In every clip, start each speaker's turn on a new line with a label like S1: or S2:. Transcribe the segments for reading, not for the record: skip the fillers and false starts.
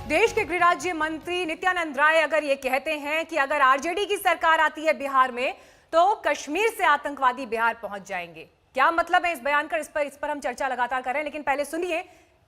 S1: देश के गृह राज्य मंत्री नित्यानंद राय अगर ये कहते हैं कि अगर आरजेडी की सरकार आती है बिहार में तो कश्मीर से आतंकवादी बिहार पहुंच जाएंगे, क्या मतलब है इस बयान का? इस पर हम चर्चा लगातार कर रहे हैं, लेकिन पहले सुनिए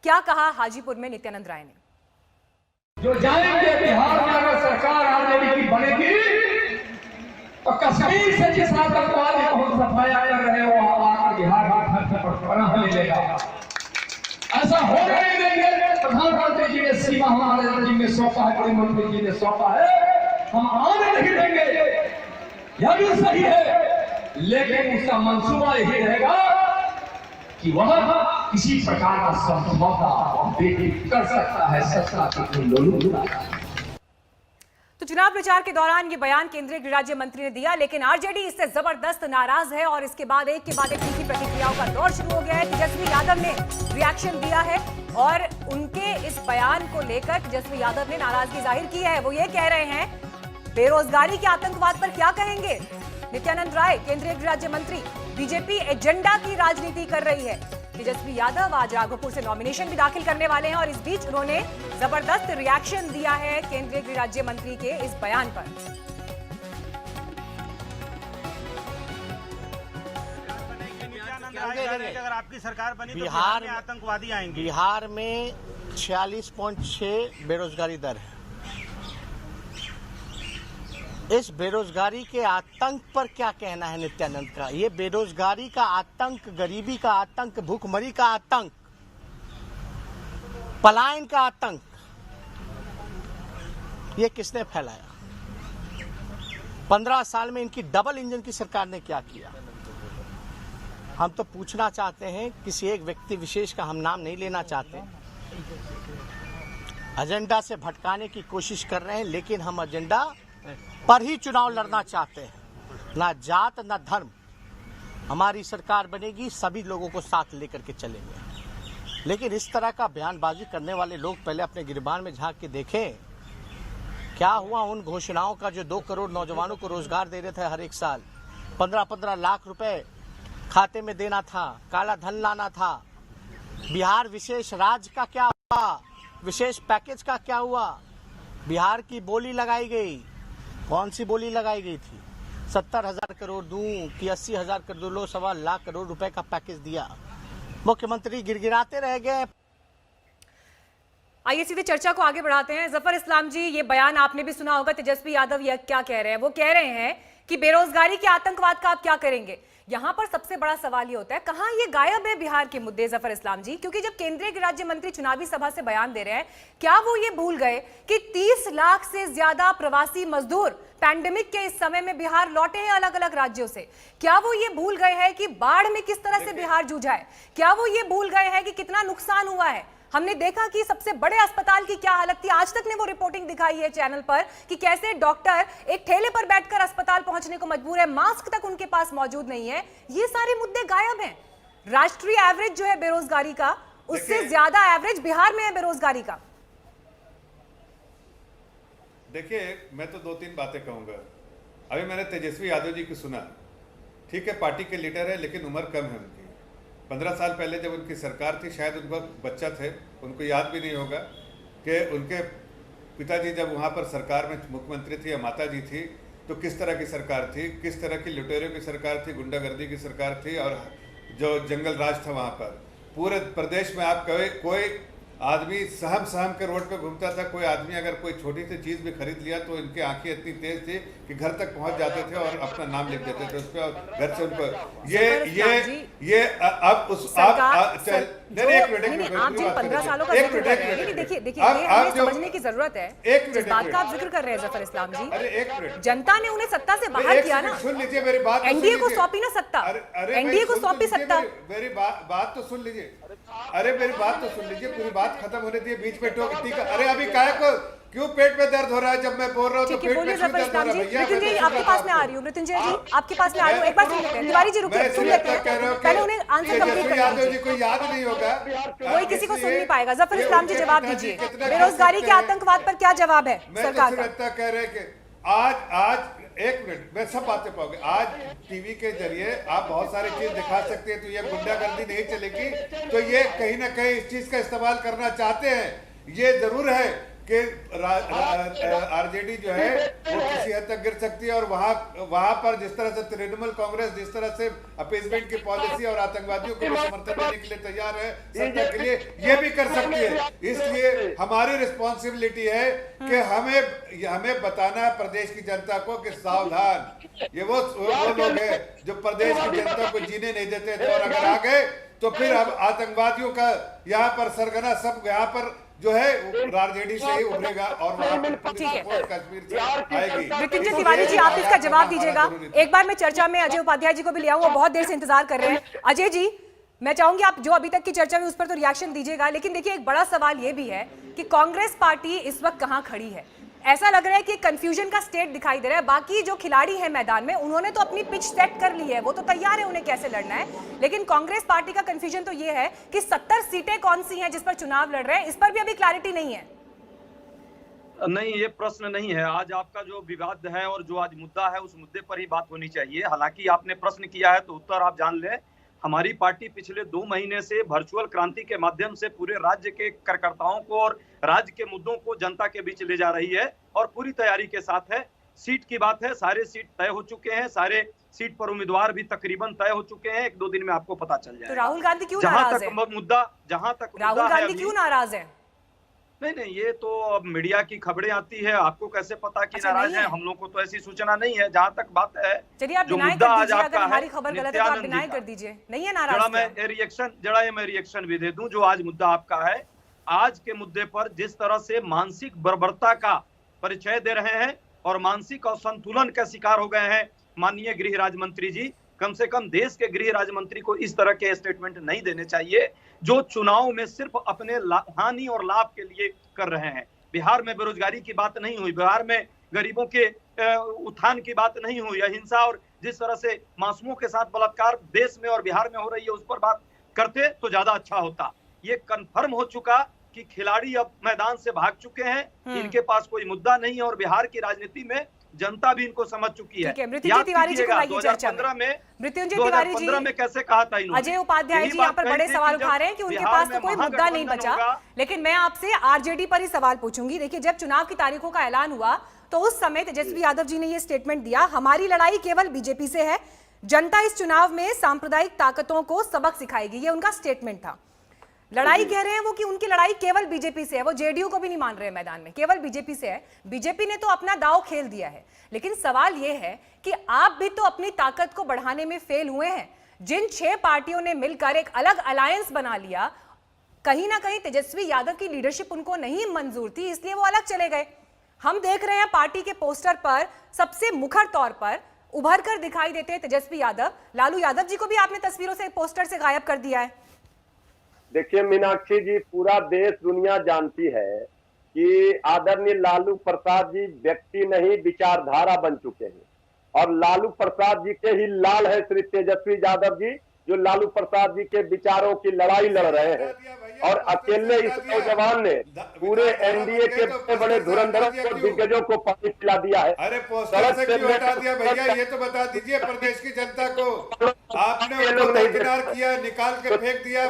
S1: क्या कहा हाजीपुर में नित्यानंद राय ने।
S2: जो जाएंगे बिहार में अगर सरकार आरजेडी की बनेगी तो कश्मीर से जिस आतंकवादी को हम सफाया कर रहे हो आकर बिहार में पनाह ले लेगा। ऐसा हो नहीं देंगे। प्रधानमंत्री जी ने सीमा हमारे जी ने सौंपा है, गृहमंत्री जी ने सौंपा है, हम आने नहीं देंगे। यह भी सही है, लेकिन उसका मंसूबा यही रहेगा कि वह किसी प्रकार का समझौता कर सकता है सत्ता के लोगों।
S1: तो चुनाव प्रचार के दौरान ये बयान केंद्रीय गृह राज्य मंत्री ने दिया, लेकिन आरजेडी इससे जबरदस्त नाराज है और इसके बाद एक के बाद एक तीखी प्रतिक्रियाओं का दौर शुरू हो गया है। तेजस्वी यादव ने रिएक्शन दिया है और उनके इस बयान को लेकर तेजस्वी यादव ने नाराजगी जाहिर की है। वो ये कह रहे हैं बेरोजगारी के आतंकवाद पर क्या कहेंगे नित्यानंद राय, केंद्रीय गृह राज्य मंत्री। बीजेपी एजेंडा की राजनीति कर रही है। तेजस्वी यादव आज राघोपुर से नॉमिनेशन भी दाखिल करने वाले हैं और इस बीच उन्होंने जबरदस्त रिएक्शन दिया है केंद्रीय गृह राज्य मंत्री के इस बयान पर।
S3: अगर आपकी सरकार बनी तो बिहार में आतंकवादी आएंगे। बिहार में 46.6 बेरोजगारी दर है। इस बेरोजगारी के आतंक पर क्या कहना है नित्यानंद का? ये बेरोजगारी का आतंक, गरीबी का आतंक, भूखमरी का आतंक, पलायन का आतंक, ये किसने फैलाया? 15 साल में इनकी डबल इंजन की सरकार ने क्या किया? हम तो पूछना चाहते हैं, किसी एक व्यक्ति विशेष का हम नाम नहीं लेना चाहते, एजेंडा से भटकाने की कोशिश कर रहे हैं, लेकिन हम एजेंडा पर ही चुनाव लड़ना चाहते हैं, ना जात ना धर्म। हमारी सरकार बनेगी, सभी लोगों को साथ लेकर के चलेंगे। लेकिन इस तरह का बयानबाजी करने वाले लोग पहले अपने गिरबान में झांक के देखें क्या हुआ उन घोषणाओं का जो 2 करोड़ नौजवानों को रोजगार दे रहे थे हर एक साल, 15-15 लाख रुपए खाते में देना था, काला धन लाना था। बिहार विशेष राज्य का क्या हुआ? विशेष पैकेज का क्या हुआ? बिहार की बोली लगाई गई, कौन सी बोली लगाई गई थी? 70,000 करोड़ दूं कि 80,000 करोड़ लो, 1.25 लाख करोड़ रुपए का पैकेज दिया। मुख्यमंत्री गिड़गिड़ाते रह गए।
S1: आइए सीधे चर्चा को आगे बढ़ाते हैं। जफर इस्लाम जी, ये बयान आपने भी सुना होगा, तेजस्वी यादव ये क्या कह रहे हैं? वो कह रहे हैं कि बेरोजगारी के आतंकवाद का आप क्या करेंगे? यहां पर सबसे बड़ा सवाल ये होता है, कहां ये गायब है बिहार के मुद्दे जफर इस्लाम जी? क्योंकि जब केंद्रीय गृह राज्य मंत्री चुनावी सभा से बयान दे रहे हैं, क्या वो ये भूल गए कि 30 लाख से ज्यादा प्रवासी मजदूर पैंडेमिक के इस समय में बिहार लौटे हैं अलग अलग राज्यों से? क्या वो ये भूल गए हैं कि बाढ़ में किस तरह से बिहार जूझा है? क्या वो ये भूल गए हैं कि कितना नुकसान हुआ है? हमने देखा कि सबसे बड़े अस्पताल की क्या हालत थी। आज तक ने वो रिपोर्टिंग दिखाई है चैनल पर कि कैसे डॉक्टर एक ठेले पर बैठकर अस्पताल पहुंचने को मजबूर है, मास्क तक उनके पास मौजूद नहीं है। ये सारे मुद्दे गायब हैं। राष्ट्रीय एवरेज जो है बेरोजगारी का, उससे ज्यादा एवरेज बिहार में है बेरोजगारी का।
S4: देखिए, मैं तो 2-3 बातें कहूंगा। अभी मैंने तेजस्वी यादव जी को सुना, ठीक है पार्टी के लीडर है, लेकिन उम्र कम है उनकी। 15 साल पहले जब उनकी सरकार थी, शायद उनका बच्चा थे, उनको याद भी नहीं होगा कि उनके पिताजी जब वहाँ पर सरकार में मुख्यमंत्री थी या माता जी थी तो किस तरह की सरकार थी, किस तरह की लुटेरों की सरकार थी, गुंडागर्दी की सरकार थी और जो जंगल राज था वहाँ पर। पूरे प्रदेश में आप कोई आदमी सहम के रोड पे घूमता था। कोई आदमी अगर कोई छोटी सी चीज़ भी खरीद लिया तो इनकी आंखें इतनी तेज थी कि घर तक पहुंच जाते थे और अपना नाम लिख देते थे उस पर, और घर से उनको ये अब उस आप
S1: आप जिन 15 सालों का जिक्र कर रहे हैं, देखिए हमें समझने की जरूरत है जिस बात का आप जिक्र कर रहे हैं जफर इस्लाम जी।
S4: अरे एक मिनट,
S1: जनता ने उन्हें सत्ता से बाहर किया ना,
S4: सुन लीजिए मेरी बात।
S1: एनडीए को सौंपी ना सत्ता, एनडीए को सौंपी सत्ता।
S4: मेरी बात तो सुन लीजिए। अरे मेरी बात तो सुन लीजिए, पूरी बात खत्म होने दिए, बीच में टोक टीका। अरे अभी काय को क्यों पेट में दर्द हो रहा है जब मैं बोल रहा हूँ तो पेट में क्यों दर्द हो रहा है? भैया
S1: मृत्युंजय जी आपके पास में आ रही हूँ, मृत्युंजय जी आपके पास में आ रही हूँ, एक बार सुन लेते हैं। तिवारी जी रुकिए, सुन लेते हैं, पहले उन्हें आंसर कंप्लीट करना
S4: यादव जी को याद नहीं होगा,
S1: कोई किसी को सुन नहीं पाएगा। जफर इस्लाम जी जवाब दीजिए, बेरोजगारी के आतंकवाद पर क्या जवाब है सरकार का?
S4: कह रहे कि आज एक मिनट, मैं सब बातें पाऊंगी। आज टीवी के जरिए आप बहुत सारी चीज दिखा सकते हैं, तो ये गुंडागर्दी नहीं चलेगी। तो ये कहीं ना कहीं इस चीज का इस्तेमाल करना चाहते हैं। ये जरूर है कि आरजेडी जो है वो किसी हद तक गिर सकती है, और वहां पर जिस तरह से तृणमूल कांग्रेस जिस तरह से अपीसमेंट की पॉलिसी और आतंकवादियों को भी समर्थन देने के लिए तैयार है सत्ता के लिए, ये भी कर सकती है। इसलिए हमारी रिस्पॉन्सिबिलिटी है कि हमें बताना है प्रदेश की जनता को कि सावधान, ये वो लोग हैं जो प्रदेश की जनता को जीने नहीं देते थे, और अगर आ गए तो फिर अब आतंकवादियों का यहाँ पर सरगना सब यहाँ पर जो है आरजेडी से ही उभरेगा, और वहाँ पर कश्मीर से आएगी।
S1: मृत्युंजय तिवारी जी, आप इसका जवाब दीजिएगा। एक बार मैं चर्चा में अजय उपाध्याय जी को भी ले आऊं, वो बहुत देर से इंतजार कर रहे हैं। अजय जी, मैं चाहूंगी आप जो अभी तक की चर्चा हुई उस पर तो रिएक्शन दीजिएगा, लेकिन देखिए एक बड़ा सवाल ये भी है कि कांग्रेस पार्टी इस वक्त कहां खड़ी है। ऐसा लग रहा है कि कंफ्यूजन का स्टेट दिखाई दे रहा है। बाकी जो खिलाड़ी हैं मैदान में उन्होंने तो अपनी पिच सेट कर ली है, वो तो तैयार है उन्हें कैसे लड़ना है, लेकिन कांग्रेस पार्टी का कंफ्यूजन तो ये है कि 70 सीटें कौन सी हैं जिस पर चुनाव लड़ रहे हैं, इस पर भी अभी क्लैरिटी नहीं है।
S5: नहीं, ये प्रश्न नहीं है। आज आपका जो विवाद है और जो आज मुद्दा है उस मुद्दे पर ही बात होनी चाहिए। हालांकि आपने प्रश्न किया है तो उत्तर आप जान लें। हमारी पार्टी पिछले 2 महीने से वर्चुअल क्रांति के माध्यम से पूरे राज्य के कार्यकर्ताओं को और राज्य के मुद्दों को जनता के बीच ले जा रही है और पूरी तैयारी के साथ है। सीट की बात है, सारे सीट तय हो चुके हैं, सारे सीट पर उम्मीदवार भी तकरीबन तय हो चुके हैं। 1-2 दिन में आपको पता चल जाएगा।
S1: तो राहुल गांधी क्यों नाराज है?
S5: जहां तक
S1: राहुल गांधी क्यों नाराज है?
S5: नहीं, ये तो अब मीडिया की खबरें आती है, आपको कैसे पता कि नाराज है? हम लोग को तो ऐसी सूचना नहीं है। जहां तक बात है,
S1: चलिए आप डिनाई कर दीजिए, अगर हमारी खबर गलत है तो आप डिनाई कर दीजिए। नहीं है नाराज?
S5: जरा मैं रिएक्शन भी दे दूं। जो आज मुद्दा आपका है, आज के मुद्दे पर जिस तरह से मानसिक बर्बरता का परिचय दे रहे हैं और मानसिक असंतुलन का शिकार हो गए हैं माननीय गृह राज्य मंत्री जी, कम से कम देश के गृह राज्य मंत्री को इस तरह के स्टेटमेंट नहीं देने चाहिए जो चुनाव में सिर्फ अपने हानि और लाभ के लिए कर रहे हैं। बिहार में बेरोजगारी की बात नहीं हुई, बिहार में गरीबों के उत्थान की बात नहीं हुई, हिंसा और जिस तरह से मासूमों के साथ बलात्कार देश में और बिहार में हो रही है उस पर बात करते तो ज्यादा अच्छा होता। ये कंफर्म हो चुका कि खिलाड़ी अब मैदान से भाग चुके हैं, इनके पास कोई मुद्दा नहीं है और बिहार की राजनीति में जनता भी इनको समझ चुकी है।
S1: मृत्युंजय तिवारी जी को लाइए चर्चा में।
S5: 2015 में कैसे कहा था इन्होंने?
S1: अजय उपाध्याय जी यहाँ पर बड़े सवाल उठा रहे हैं कि उनके पास तो कोई मुद्दा नहीं बचा, लेकिन मैं आपसे आरजेडी पर ही सवाल पूछूंगी। देखिए, जब चुनाव की तारीखों का ऐलान हुआ तो उस समय तेजस्वी यादव जी ने ये स्टेटमेंट दिया, हमारी लड़ाई केवल बीजेपी से है, जनता इस चुनाव में सांप्रदायिक ताकतों को सबक सिखाएगी, ये उनका स्टेटमेंट था। लड़ाई कह रहे हैं वो कि उनकी लड़ाई केवल बीजेपी से है, वो जेडीयू को भी नहीं मान रहे मैदान में, केवल बीजेपी से है। बीजेपी ने तो अपना दांव खेल दिया है, लेकिन सवाल ये है कि आप भी तो अपनी ताकत को बढ़ाने में फेल हुए हैं। जिन 6 पार्टियों ने मिलकर एक अलग अलायंस बना लिया, कहीं ना कहीं तेजस्वी यादव की लीडरशिप उनको नहीं मंजूर थी, इसलिए वो अलग चले गए। हम देख रहे हैं पार्टी के पोस्टर पर सबसे मुखर तौर पर उभर कर दिखाई देते हैं तेजस्वी यादव। लालू यादव जी को भी आपने तस्वीरों से पोस्टर से गायब कर दिया है।
S6: देखिए मीनाक्षी जी, पूरा देश दुनिया जानती है कि आदरणीय लालू प्रसाद जी व्यक्ति नहीं विचारधारा बन चुके हैं, और लालू प्रसाद जी के ही लाल है श्री तेजस्वी यादव जी, जो लालू प्रसाद जी के विचारों की लड़ाई लड़ रहे हैं। और अकेले इस नौजवान ने पूरे एनडीए के बड़े बड़े धुरंधरों और दिग्गजों को पानी पिला दिया है।
S4: अरे पोस्टर से क्यों हटा दिया भैया, ये तो बता दीजिए प्रदेश की जनता को। आपने उनको दरकिनार किया, निकाल के फेंक दिया,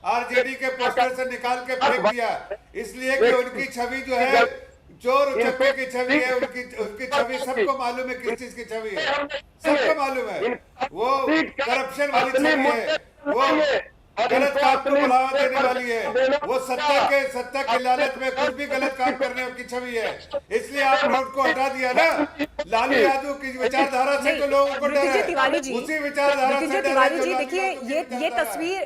S4: आरजेडी के पोस्टर से निकाल के फेंक दिया, इसलिए कि उनकी छवि जो है चोर उचक्के की छवि है। उनकी छवि सबको मालूम है किस चीज की छवि है, सबको मालूम है। वो करप्शन वाली छवि है, वो गलत काम को बढ़ावा देने वाली है, वो सत्ता के लालच में कुछ भी गलत काम करने की छवि है। इसलिए आपने उनको हटा दिया ना। लालू यादव की विचारधारा से तो लोगों को डर है, उसी विचारधारा से
S1: तिवारी जी, देखिए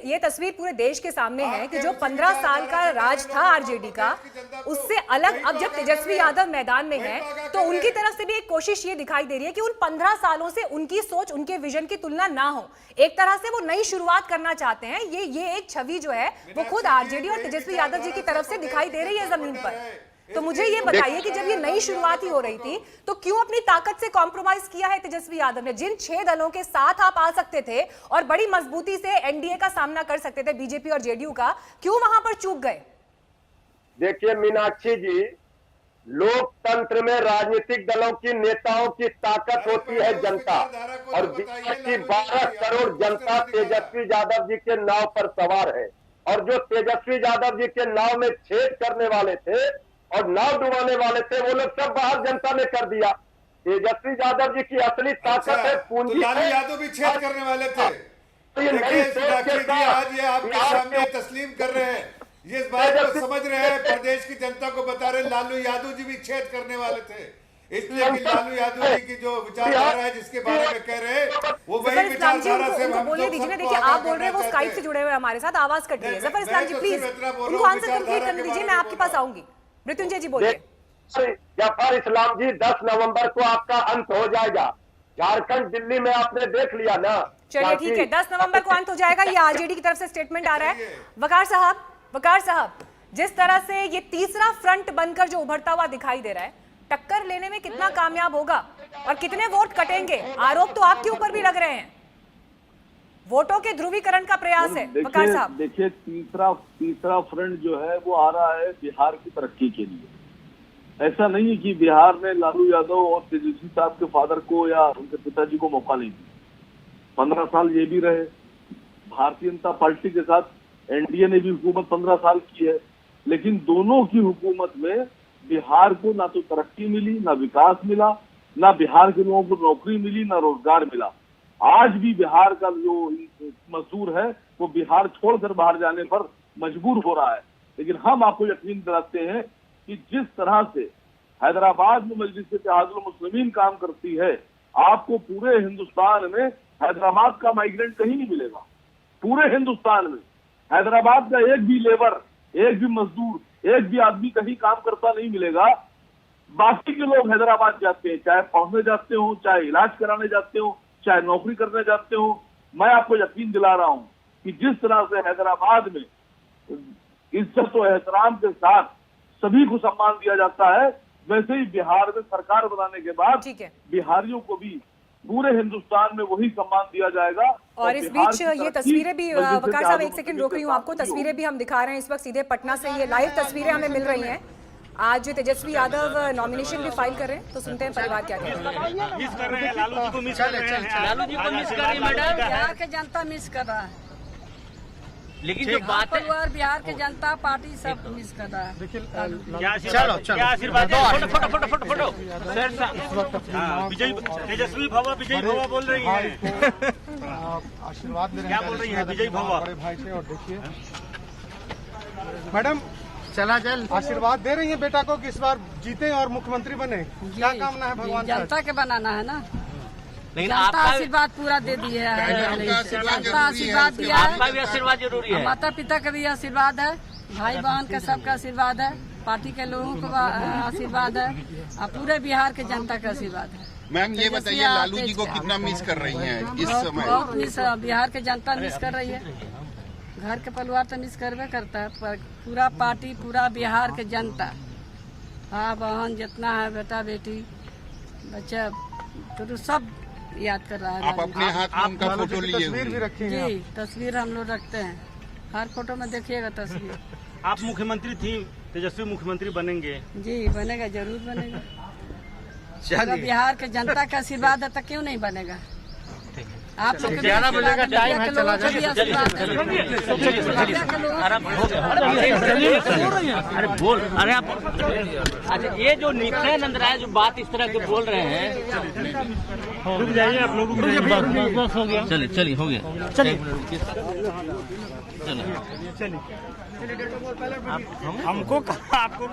S1: ये तस्वीर पूरे देश के सामने है कि जो 15 साल का राज था आरजेडी का, उससे अलग अब जब तेजस्वी यादव मैदान में है तो उनकी तरफ से भी एक कोशिश ये दिखाई दे रही है कि उन 15 सालों से उनकी सोच, उनके विजन की तुलना ना हो। एक तरह से वो नई शुरुआत करना चाहते हैं। ये एक छवि जो है वो खुद आरजेडी और तेजस्वी यादव जी की तरफ से दिखाई दे रही है जमीन पर। तो मुझे ये बताइए कि जब ये नई शुरुआत ही हो रही थी तो क्यों अपनी ताकत से कॉम्प्रोमाइज किया है तेजस्वी यादव ने? जिन 6 दलों के साथ आप आ सकते थे और बड़ी मजबूती से एनडीए का सामना कर सकते थे, बीजेपी और जेडीयू का, क्यों वहां पर चूक गए?
S6: देखिए मीनाक्षी जी, लोकतंत्र में राजनीतिक दलों की नेताओं की ताकत होती है जनता, और बिहार की 12 करोड़ जनता तेजस्वी यादव जी के नाव पर सवार है। और जो तेजस्वी यादव जी के नाव में छेद करने वाले थे और नाव डुबाने वाले थे, वो लोग सब बाहर जनता ने कर दिया। तेजस्वी यादव जी की असली ताकत है
S4: तो
S6: पूंजी।
S4: लालू यादव भी छेद करने वाले थे।
S6: ये नई
S4: देखिए
S6: सोच
S4: मीनाक्षी
S6: के
S4: जी,
S6: साथ
S4: आज ये आपके
S6: बिहार
S4: सामने
S6: के
S4: तस्लीम कर रहे हैं, ये इस बात को समझ रहे हैं, प्रदेश की जनता को बता रहे लालू यादव जी भी छेद करने वाले थे। इसलिए कि लालू यादव जी की जो विचारधारा है, जिसके बारे में कह रहे हैं, वो वही
S1: जफर इस्लाम जी,
S4: विचारधारा से
S1: उनको
S4: हम
S1: बोलने
S4: लोग
S1: दीजिए ना।
S4: सबको
S1: देखिए
S4: आगाह
S1: आप बोल रहे हैं वो
S4: करना
S1: स्काइप से
S4: चाहते
S1: जुड़े हुए हैं हमारे साथ, आवाज कट रही है। जफर इस्लाम जी
S4: मैं तो
S1: प्लीज
S4: सिर्फ इतना बोल रहा
S1: उनको
S4: हूँ,
S1: आंसर कंप्लीट करने दीजिए, मैं आपके पास आऊंगी। मृत्युंजय जी बोलिए।
S6: जफर इस्लाम जी 10 नवंबर को आपका अंत हो जाएगा। झारखंड दिल्ली में आपने देख लिया ना।
S1: चलिए ठीक है, 10 नवंबर को अंत हो जाएगा, ये आरजेडी की तरफ से स्टेटमेंट आ रहा है। वकार साहब, जिस तरह से ये तीसरा फ्रंट बनकर जो उभरता हुआ दिखाई दे रहा है, टक्कर लेने में कितना कामयाब होगा और कितने वोट कटेंगे? आरोप तो आपके ऊपर भी लग रहे हैं, वोटों के ध्रुवीकरण का प्रयास है। वकार साहब
S7: देखिए, तीसरा फ्रंट जो है वो आ रहा है बिहार की तरक्की के लिए। ऐसा नहीं है कि बिहार ने लालू यादव और तेजस्वी साहब के फादर को या उनके पिताजी को मौका नहीं दिया। 15 साल ये भी रहे। भारतीय जनता पार्टी के साथ एनडीए ने भी हुकूमत 15 साल की है, लेकिन दोनों की हुकूमत में बिहार को ना तो तरक्की मिली, ना विकास मिला, ना बिहार के लोगों को नौकरी मिली, ना रोजगार मिला। आज भी बिहार का जो मजदूर है वो बिहार छोड़कर बाहर जाने पर मजबूर हो रहा है। लेकिन हम आपको यकीन दिलाते हैं कि जिस तरह से हैदराबाद में मजलिस इत्तेहादुल मुस्लिमीन काम करती है, आपको पूरे हिंदुस्तान में हैदराबाद का माइग्रेंट कहीं नहीं मिलेगा। पूरे हिंदुस्तान में हैदराबाद का एक भी लेबर, एक भी मजदूर, एक भी आदमी कहीं काम करता नहीं मिलेगा। बाकी के लोग हैदराबाद जाते हैं, चाहे पढ़ने जाते हो, चाहे इलाज कराने जाते हो, चाहे नौकरी करने जाते हो। मैं आपको यकीन दिला रहा हूं कि जिस तरह से हैदराबाद में इज्जत और एहतराम के साथ सभी को सम्मान दिया जाता है, वैसे ही बिहार में सरकार बनाने के बाद बिहारियों को भी पूरे हिंदुस्तान में वही सम्मान दिया जाएगा।
S1: और इस बीच ये तस्वीरें भी, वकार साहब एक सेकंड रोक रही हूँ आपको, तस्वीरें भी हम दिखा रहे हैं इस वक्त सीधे पटना से, ये लाइव तस्वीरें हमें मिल रही हैं। आज तेजस्वी यादव नॉमिनेशन भी फाइल कर रहे हैं, तो सुनते हैं परिवार क्या कहते हैं।
S8: मिस कर रहे हैं लालू जी को, मिस कर रहे हैं लालू जी को, मिस कर रही है मैडम।
S9: बिहार के जनता मिस कर रहा है,
S8: लेकिन जो बात है
S9: परिवार बिहार के जनता पार्टी सब मिस कर रहा है।
S8: क्या आशीर्वाद फोटो विजय तेजस्वी भवा, विजय भवा बोल रही है।
S10: आशीर्वाद दे रहे
S8: क्या बोल रही है विजय भवा?
S10: बड़े भाई से। और देखिए मैडम, चल आशीर्वाद दे रही है बेटा को कि इस बार जीते और मुख्यमंत्री बने। क्या कामना है भगवान से?
S9: जनता के बनाना है ना,
S8: लेकिन
S9: जनता
S8: आपका
S9: आशीर्वाद पूरा दे दिया है। जनता आशीर्वाद दिया
S8: आपका
S9: है,
S8: भी आशीर्वाद जरूरी है।
S9: माता पिता का भी आशीर्वाद है, भाई बहन का सबका आशीर्वाद है, पार्टी के लोगों को आशीर्वाद है, और पूरे बिहार के जनता का आशीर्वाद है।
S11: मैम ये बताइए, लालू जी को कितना मिस कर रही हैं इस समय?
S9: बहुत मिस, बिहार के जनता मिस कर रही है। घर के परिवार तो मिस करवे करता है, पर पूरा पार्टी, पूरा बिहार के जनता, हाँ बहन जितना है, बेटा बेटी बच्चा तो सब याद कर रहा है।
S11: आप अपने हाथ में उनका फोटो लिए
S10: तस्वीर भी रखी है?
S9: जी, तस्वीर हम लोग रखते हैं, हर फोटो में देखिएगा तस्वीर।
S8: आप मुख्यमंत्री थी, तेजस्वी मुख्यमंत्री बनेंगे?
S9: जी बनेगा, जरूर बनेगा। पूरा बिहार के जनता का आशीर्वाद है तो क्यों नहीं बनेगा? आप लोग के
S8: 11 बजे का टाइम है, चला
S9: जाए।
S8: अरे बोल, अरे आप अच्छा, ये जो नित्यानंद राय जो बात इस तरह के बोल रहे हैं, रुक जाइए आप लोग, हो गया। चलिए हो गया, हमको आपको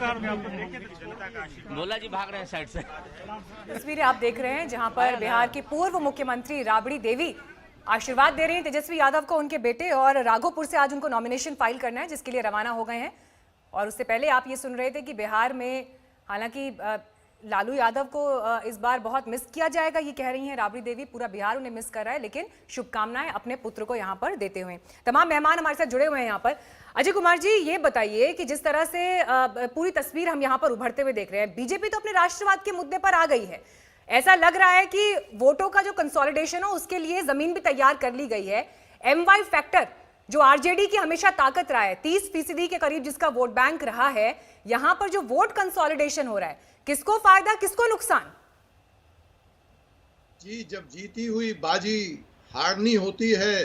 S8: बोला जी, भाग रहे हैं साइड से।
S1: तस्वीरें आप देख रहे हैं जहां पर बिहार की पूर्व मुख्यमंत्री राबड़ी देवी आशीर्वाद दे रही हैं तेजस्वी यादव को, उनके बेटे, और राघोपुर से आज उनको नॉमिनेशन फाइल करना है, जिसके लिए रवाना हो गए हैं। और उससे पहले आप ये सुन रहे थे कि बिहार में हालांकि लालू यादव को इस बार बहुत मिस किया जाएगा, ये कह रही हैं राबड़ी देवी, पूरा बिहार उन्हें मिस कर रहा है, लेकिन शुभकामनाएं अपने पुत्र को यहाँ पर देते हुए। तमाम मेहमान हमारे साथ जुड़े हुए हैं यहाँ पर। अजय कुमार जी, ये बताइए कि जिस तरह से पूरी तस्वीर हम यहाँ पर उभरते हुए देख रहे हैं, बीजेपी तो अपने राष्ट्रवाद के मुद्दे पर आ गई है, ऐसा लग रहा है कि वोटों का जो कंसोलिडेशन हो उसके लिए जमीन भी तैयार कर ली गई है। MY फैक्टर जो आरजेडी की हमेशा ताकत रहा है, 30% के करीब जिसका वोट बैंक रहा है, यहां पर जो वोट कंसोलिडेशन हो रहा है, किसको फायदा किसको नुकसान?
S12: जी, जब जीती हुई बाजी हारनी होती है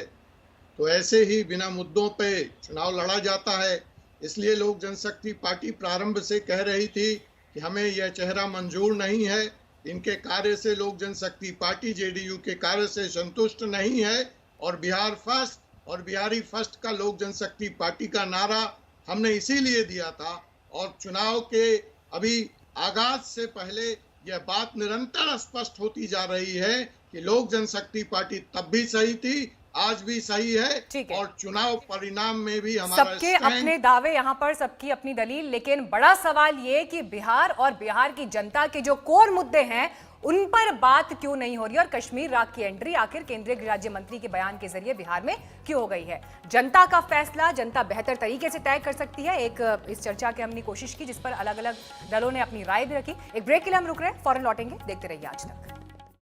S12: तो ऐसे ही बिना मुद्दों पे चुनाव लड़ा जाता है। इसलिए लोक जनशक्ति पार्टी प्रारंभ से कह रही थी कि हमें यह चेहरा मंजूर नहीं है, इनके कार्य से लोक जनशक्ति पार्टी जेडीयू के कार्य से संतुष्ट नहीं है और बिहार फर्स्ट और बिहारी फर्स्ट का लोक जनशक्ति पार्टी का नारा हमने इसीलिए दिया था। और चुनाव के अभी आगाज से पहले यह बात निरंतर स्पष्ट होती जा रही है कि लोक जनशक्ति पार्टी तब भी सही थी, आज भी सही है और चुनाव परिणाम में भी हमारा
S1: सबके अपने दावे, यहाँ पर सबकी अपनी दलील, लेकिन बड़ा सवाल ये कि बिहार और बिहार की जनता के जो कोर मुद्दे हैं उन पर बात क्यों नहीं हो रही और कश्मीर राग की एंट्री आखिर केंद्रीय गृह राज्य मंत्री के बयान के जरिए बिहार में क्यों हो गई है। जनता का फैसला जनता बेहतर तरीके से तय कर सकती है। एक इस चर्चा की हमने कोशिश की जिस पर अलग अलग दलों ने अपनी राय भी रखी। एक ब्रेक के लिए हम रुक रहे हैं, फौरन लौटेंगे, देखते रहिए आज तक।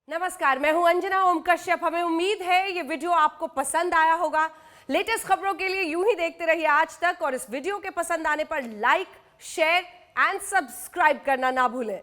S13: नमस्कार, मैं हूं अंजना ओम कश्यप। हमें उम्मीद है ये वीडियो आपको पसंद आया होगा। लेटेस्ट खबरों के लिए यूं ही देखते रहिए आज तक और इस वीडियो के पसंद आने पर लाइक, शेयर एंड सब्सक्राइब करना ना भूलें।